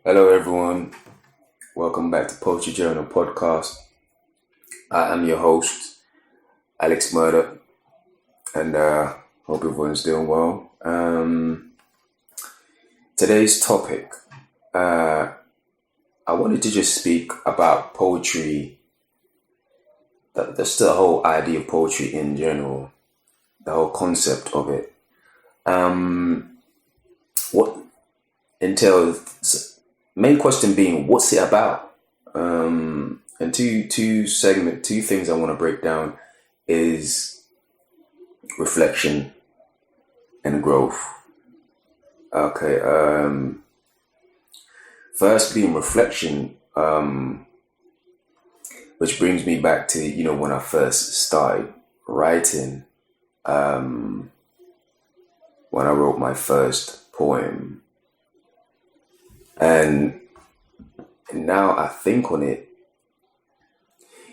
Hello, everyone. Welcome back to Poetry Journal Podcast. I am your host, Alex Murder, and hope everyone's doing well. Today's topic, I wanted to just speak about poetry, the whole idea of poetry in general, the whole concept of it. What entails, main question being, what's it about? And two things I want to break down is reflection and growth. Okay. First being reflection, which brings me back to when I first started writing. When I wrote my first poem, and now I think on it,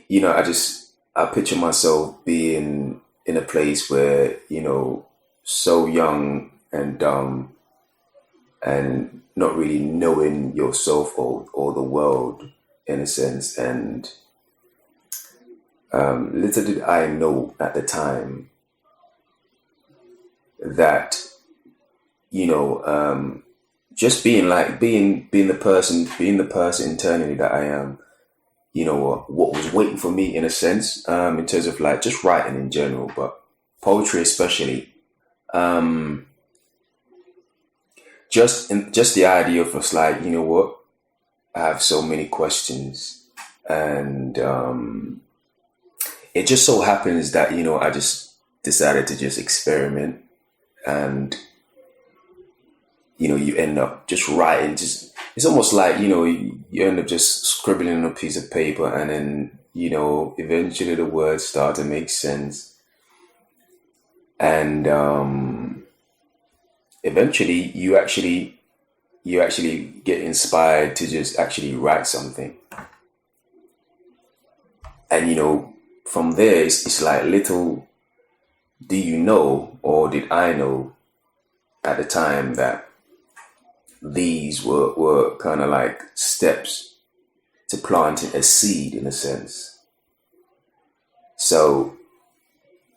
I picture myself being in a place where, so young and dumb and not really knowing yourself or the world in a sense. And little did I know at the time that, just being the person internally that I am, what was waiting for me in a sense, in terms of like just writing in general, but poetry especially. Just the idea of us like, I have so many questions, and it just so happens that I just decided to just experiment, and you end up just writing. Just it's almost like you end up just scribbling on a piece of paper, and then eventually the words start to make sense, and eventually you actually get inspired to just actually write something. And from there it's like, little do you know, or did I know at the time, that these were kind of like steps to planting a seed in a sense. So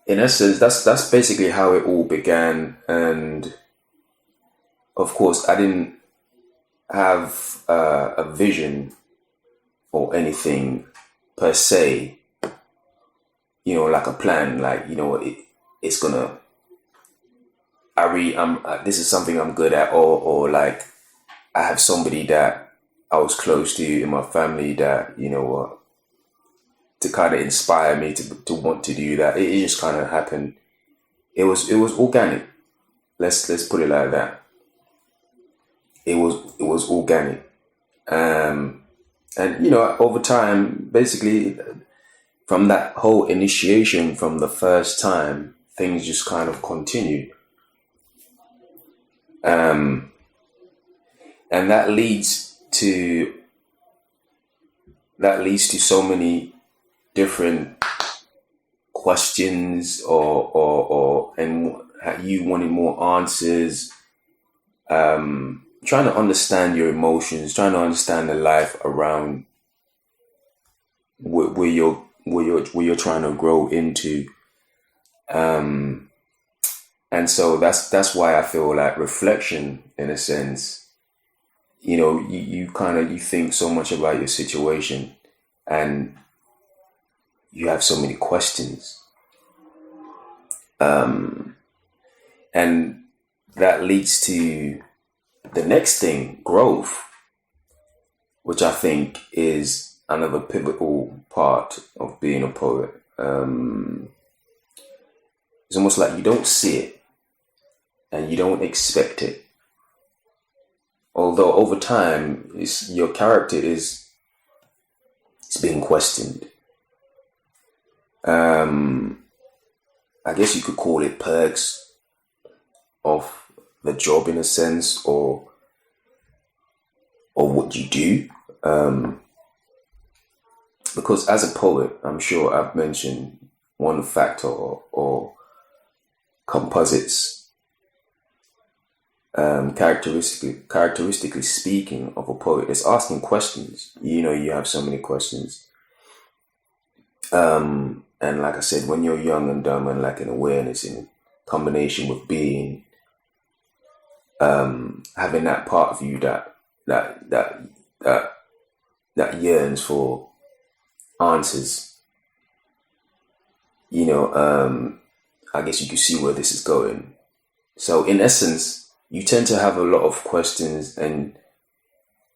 in essence, that's basically how it all began. And of course, I didn't have a vision or anything per se, like a plan, like, it's gonna, this is something I'm good at, or like I have somebody that I was close to in my family that, to kind of inspire me to want to do that. It just kind of happened. It was organic. Let's put it like that. It was organic. And over time, basically from that whole initiation, from the first time, things just kind of continued. And that leads to so many different questions, and you wanting more answers, trying to understand your emotions, trying to understand the life around where you're trying to grow into. And so that's why I feel like reflection, in a sense, you think so much about your situation, and you have so many questions. And that leads to the next thing, growth, which I think is another pivotal part of being a poet. It's almost like you don't see it and you don't expect it. Although over time, your character is being questioned. I guess you could call it perks of the job in a sense, or what you do. Because as a poet, I'm sure I've mentioned one factor or composites characteristically speaking of a poet is asking questions. You have so many questions. And like I said, when you're young and dumb and lacking awareness in combination with being having that part of you that that yearns for answers, I guess you can see where this is going. So in essence, you tend to have a lot of questions, and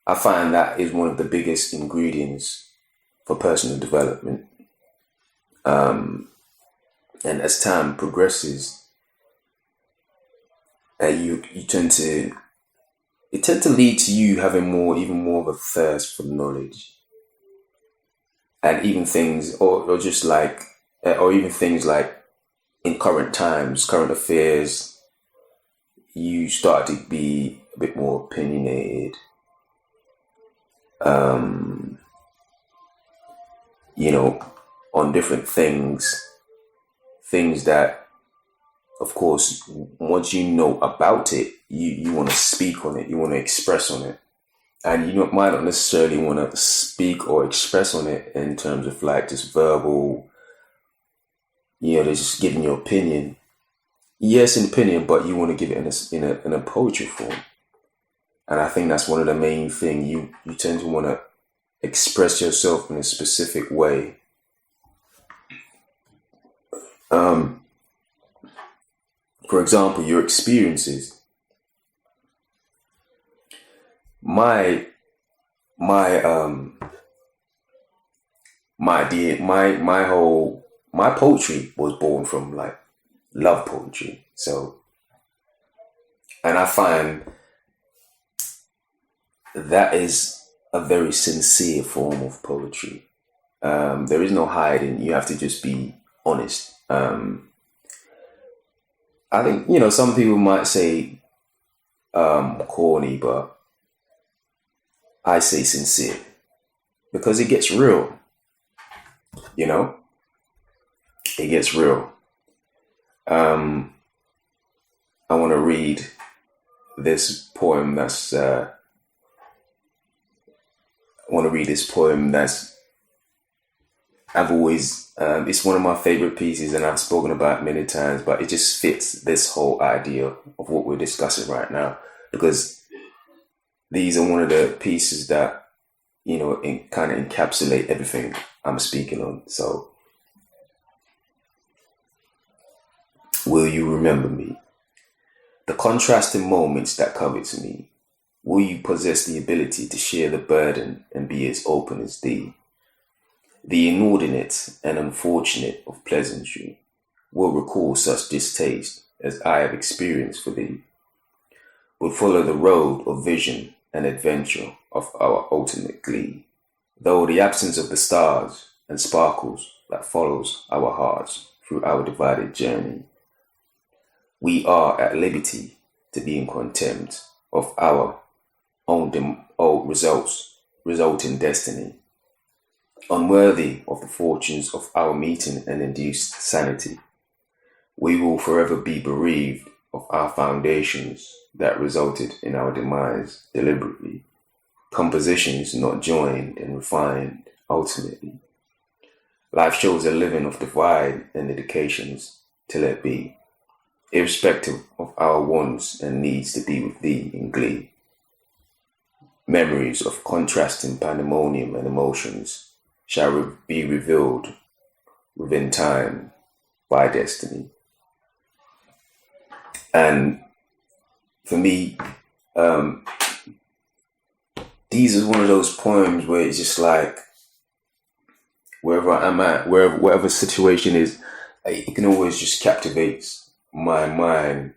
I find that is one of the biggest ingredients for personal development. And as time progresses, you tend to lead to you having even more of a thirst for knowledge, and even things, or just like, or even things like in current times, current affairs, you start to be a bit more opinionated. On different things that, of course, once you know about it, you want to speak on it, you want to express on it. And might not necessarily want to speak or express on it in terms of like just verbal, they're just giving your opinion. Yes, an opinion, but you want to give it in a poetry form. And I think that's one of the main things. You tend to want to express yourself in a specific way. For example, your experiences. My idea, my poetry was born from like love poetry. So, and I find that is a very sincere form of poetry. There is no hiding. You have to just be honest. I think, some people might say corny, but I say sincere because it gets real. It gets real. I want to read this poem that's I've always, it's one of my favorite pieces, and I've spoken about it many times, but it just fits this whole idea of what we're discussing right now, because these are one of the pieces that, kind of encapsulate everything I'm speaking on. So, will you remember me? The contrasting moments that covets me. Will you possess the ability to share the burden and be as open as thee? The inordinate and unfortunate of pleasantry will recall such distaste as I have experienced for thee, would follow the road of vision and adventure of our ultimate glee, though the absence of the stars and sparkles that follows our hearts through our divided journey. We are at liberty to be in contempt of our own resulting destiny, unworthy of the fortunes of our meeting and induced sanity. We will forever be bereaved of our foundations that resulted in our demise deliberately, compositions not joined and refined ultimately. Life shows a living of divine and dedications till it be, irrespective of our wants and needs to be with thee in glee. Memories of contrasting pandemonium and emotions shall be revealed within time by destiny. And for me, these are one of those poems where it's just like, wherever I'm at, whatever situation is, it can always just captivate my mind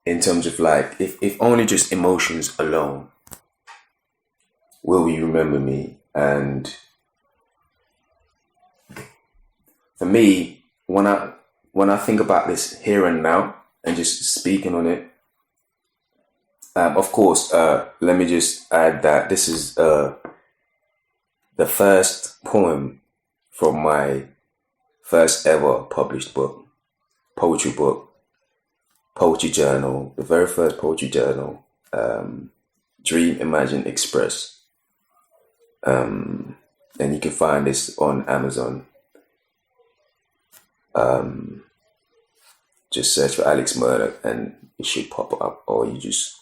in terms of like, if only just emotions alone. Will you remember me? And for me, when I think about this here and now and just speaking on it, of course, let me just add that this is the first poem from my first ever published book, poetry book, poetry journal, the very first poetry journal, Dream, Imagine, Express. And you can find this on Amazon. Just search for Alex Murdoch and it should pop up, or you just,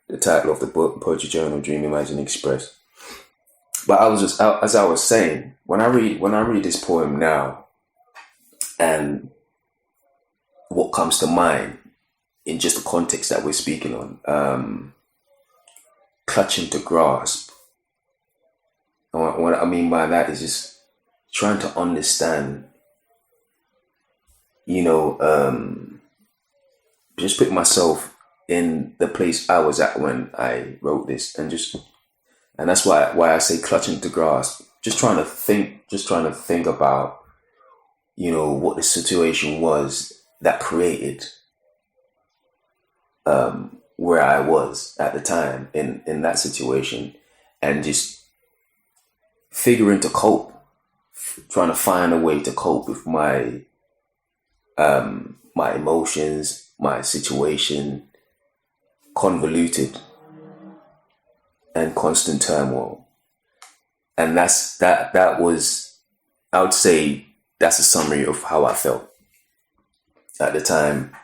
the title of the book, Poetry Journal, Dream, Imagine, Express. But as I was saying, when I read this poem now, and what comes to mind in just the context that we're speaking on, clutching to grasp. And what I mean by that is just trying to understand, just put myself in the place I was at when I wrote this, and that's why I say clutching to grasp. Just trying to think about, what the situation was that created where I was at the time in that situation, and just figuring to cope, trying to find a way to cope with my emotions, my situation, convoluted and constant turmoil. And that was, I would say, that's a summary of how I felt at the time.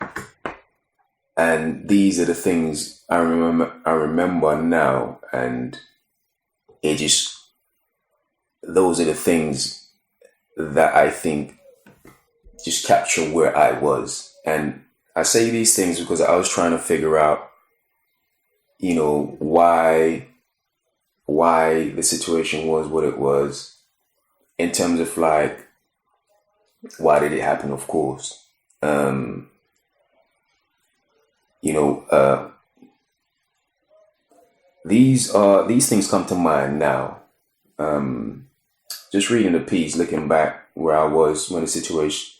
And these are the things I remember now, and those are the things that I think just capture where I was. And I say these things because I was trying to figure out, why the situation was what it was, in terms of like, why did it happen, of course. These things come to mind now. Just reading the piece, looking back where I was when the situation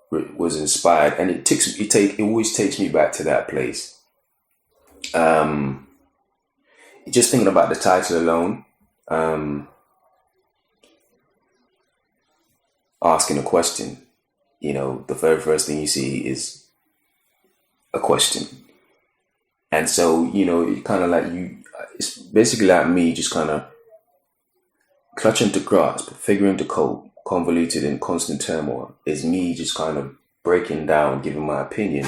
was inspired, and it always takes me back to that place. Just thinking about the title alone, asking a question. The very first thing you see is a question, and so it kind of like it's basically like me just kind of clutching to grasp, figuring to cope, convoluted and constant turmoil, is me just kind of breaking down, giving my opinion.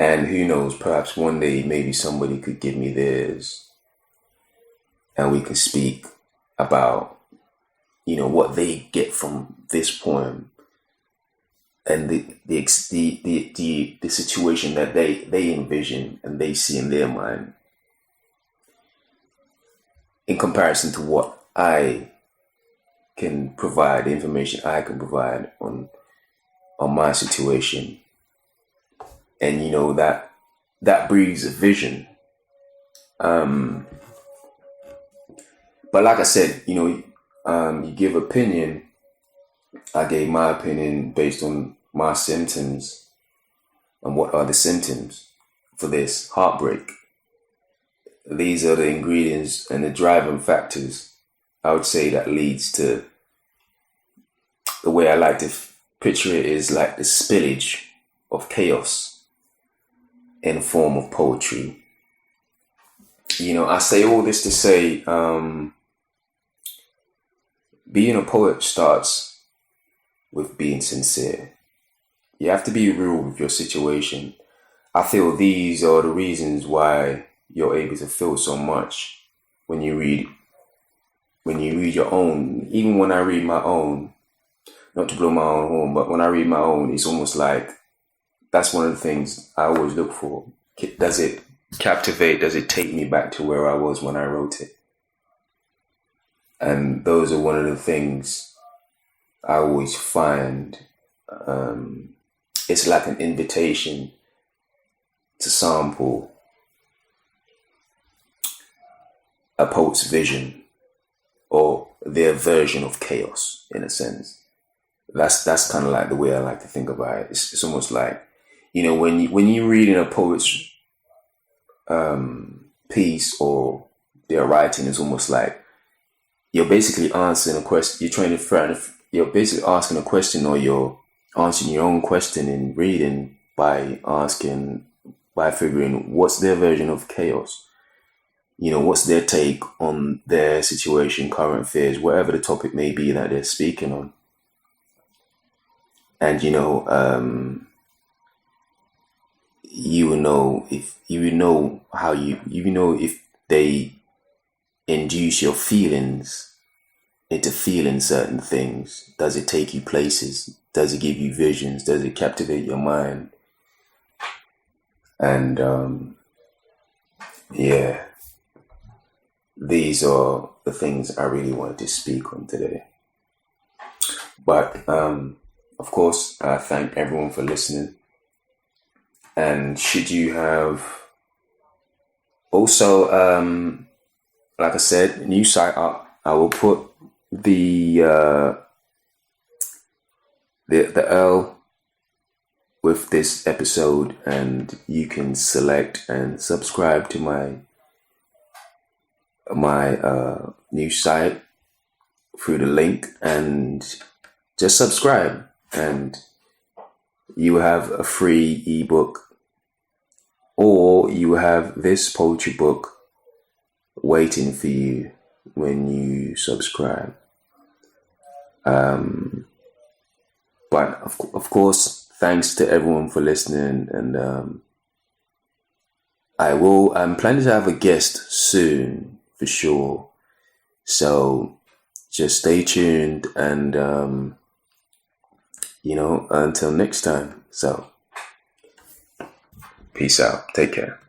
And who knows, perhaps one day maybe somebody could give me theirs, and we can speak about, what they get from this poem, and the situation that they envision and they see in their mind, in comparison to what I can provide, the information I can provide on my situation. And that breeds a vision. But like I said, you give opinion. I gave my opinion based on my symptoms, and what are the symptoms for this heartbreak. These are the ingredients and the driving factors, I would say, that leads to, the way I like to picture it is like the spillage of chaos in the form of poetry. I say all this to say, being a poet starts with being sincere. You have to be real with your situation. I feel these are the reasons why you're able to feel so much when you read your own. Even when I read my own, not to blow my own horn, but when I read my own, it's almost like, that's one of the things I always look for. Does it captivate? Does it take me back to where I was when I wrote it? And those are one of the things I always find. It's like an invitation to sample a poet's vision, or their version of chaos, in a sense. That's kind of like the way I like to think about it. It's almost like, when you read in a poet's piece or their writing, is almost like you're basically answering a question. You're basically asking a question, or you're answering your own question in reading by figuring what's their version of chaos. What's their take on their situation, current fears, whatever the topic may be that they're speaking on. And you will know if they induce your feelings into feeling certain things. Does it take you places? Does it give you visions? Does it captivate your mind? And yeah, these are the things I really wanted to speak on today. But of course, I thank everyone for listening. And should you have also, like I said, new site up, I will put the Earl with this episode, and you can select and subscribe to my new site through the link, and just subscribe, and you will have a free ebook, or you will have this poetry book waiting for you when you subscribe. But of course, thanks to everyone for listening, and I'm planning to have a guest soon for sure. So just stay tuned, and until next time. So peace out. Take care.